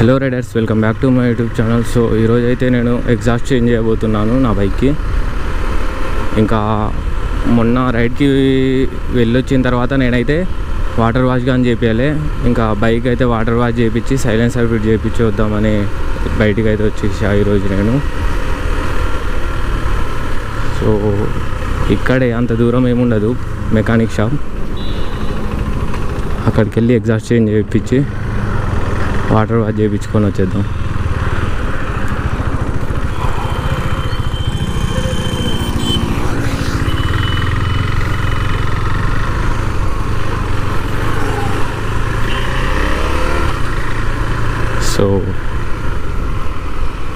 Hello riders, welcome back to my YouTube channel. So ఈరోజు అయితే నేను ఎగ్జాస్ట్ చేంజ్ చేయబోతున్నాను నా బైక్కి. ఇంకా మొన్న రైడ్కి వెళ్ళొచ్చిన తర్వాత నేనైతే వాటర్ వాష్ కానీ చేయించాలి. ఇంకా బైక్ అయితే వాటర్ వాష్ చేయించి సైలెన్సర్ ఫిట్ చేయించి వద్దామని బయటికి అయితే వచ్చేసా ఈరోజు నేను. సో ఇక్కడే అంత దూరం ఏముండదు మెకానిక్ షాప్, అక్కడికి వెళ్ళి ఎగ్జాస్ట్ చేంజ్ చేయించి వాటర్ వాష్ చేయించుకొని వచ్చేద్దాం. సో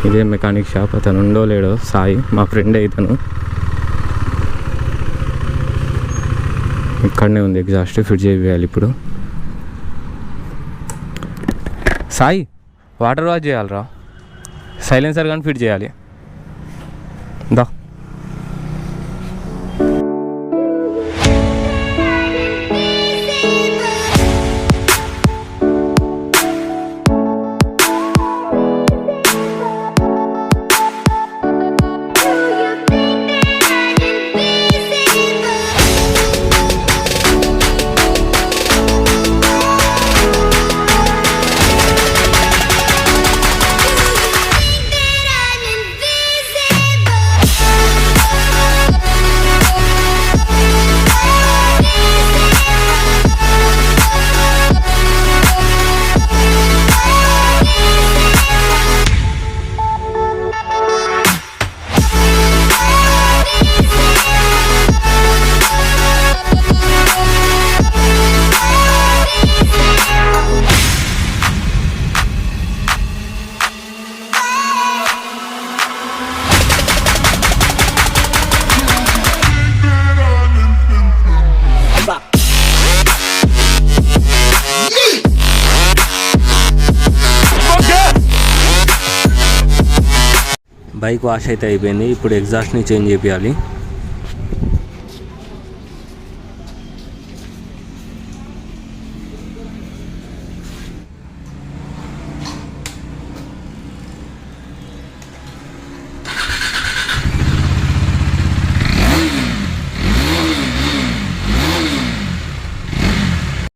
ఇదే మెకానిక్ షాప్. అతను ఉండో లేడో సాయి, మా ఫ్రెండ్ ఇతను. ఇక్కడనే ఉంది ఎగ్జాస్ట్ ఫిట్ చేయాలి ఇప్పుడు. సాయి, వాటర్ వాష్ చేయాలరా, సైలెన్సర్ కానీ ఫిట్ చేయాలి. దా బైక్ వాష్ అయితే అయిపోయింది. ఇప్పుడు ఎగ్జాస్ట్ని చేంజ్ చేయాలి.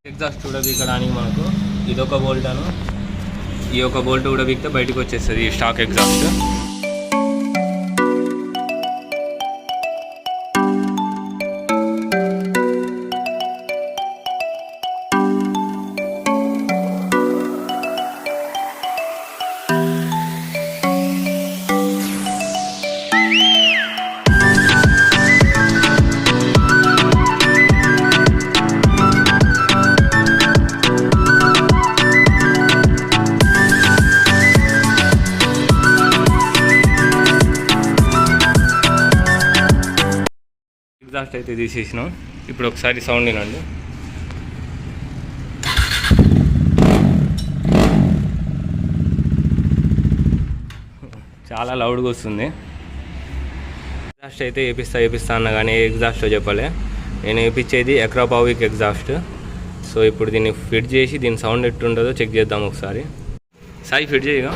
ఎగ్జాస్ట్ కూడా బిగడానికి మనకు ఇదొక బోల్ట్ అను ఈ ఒక బోల్ట్ కూడా బిగితే బయటకు వచ్చేస్తుంది ఈ స్టాక్ ఎగ్జాస్ట్. ఎగ్జాస్ట్ అయితే తీసేసినాం. ఇప్పుడు ఒకసారి సౌండ్ వినండి. చాలా లౌడ్గా వస్తుంది. ఎగ్జాస్ట్ అయితే వేపిస్తా అన్నా కానీ ఏ ఎగ్జాస్టో చెప్పలే. నేను వేయించేది అక్రాపోవిక్ ఎగ్జాస్ట్. సో ఇప్పుడు దీన్ని ఫిట్ చేసి దీని సౌండ్ ఎట్టుంటుందో చెక్ చేద్దాం ఒకసారి. సాయి, ఫిట్ చేయగా.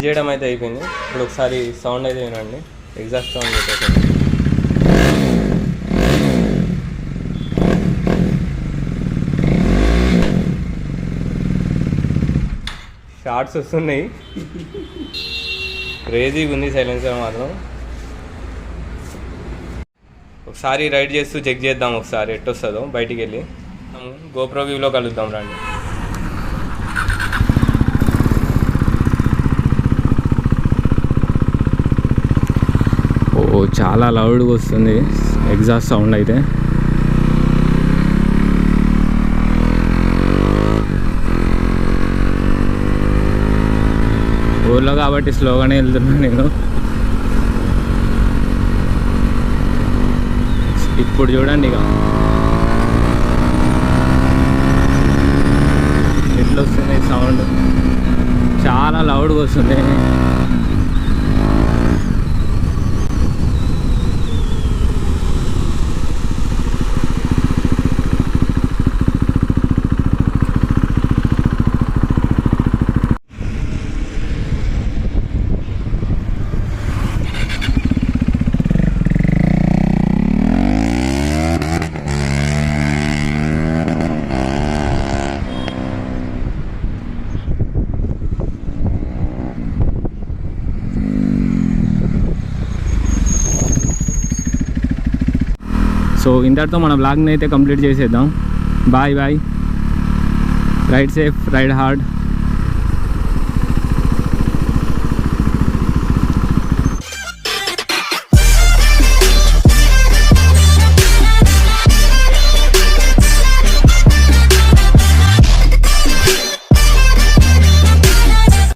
టెస్ట్ చేయడం అయితే అయిపోయింది. ఇప్పుడు ఒకసారి సౌండ్ అయితే వినండి, ఎగ్జాస్ట్ సౌండ్ పెట్టేసాను. షార్ట్స్ వస్తున్నాయి, క్రేజీగా ఉంది సైలెన్సర్ మాత్రం. ఒకసారి రైడ్ చేస్తూ చెక్ చేద్దాం ఒకసారి ఎట్టు వస్తుందో. బయటికి వెళ్ళి గోప్రో వ్యూలో కలుద్దాం రండి. ఓ చాలా లౌడ్గా వస్తుంది ఎగ్జాస్ట్ సౌండ్ అయితే. ఊర్లో కాబట్టి స్లోగానే వెళ్తున్నాను నేను. ఇప్పుడు చూడండి ఇక ఎట్లా వస్తుంది సౌండ్, చాలా లౌడ్గా వస్తుంది. సో ఇంతటితో మన బ్లాగ్ని అయితే కంప్లీట్ చేసేద్దాం. Bye bye, ride safe, ride hard.